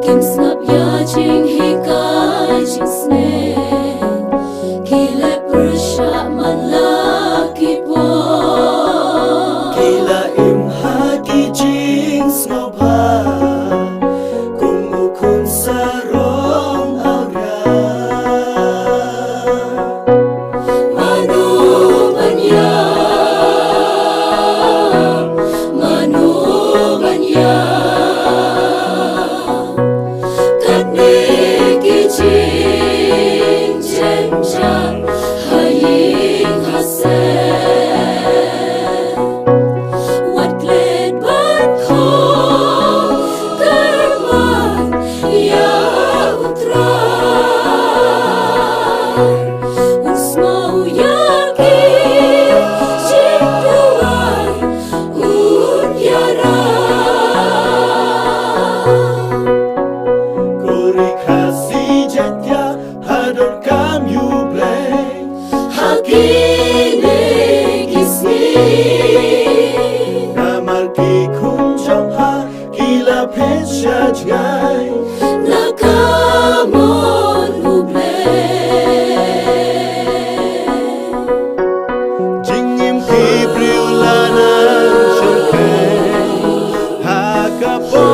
Kim snap ya ching hi kai ching sne Kile persha malaki po Kila im haki jing snobha Kung ukun sarong agra Manu banya Manu banya Kadniki ching cheng chang Haying hase Wat gled ban ko Karman ya utra Usmau yaki ching duai Unyara Kuri kasi jetya hadon kam you blame Hakine kisni Namar ki kunjong ha kila pesha jgai Nakamon uble Jingim ki priulana shulke Hakapo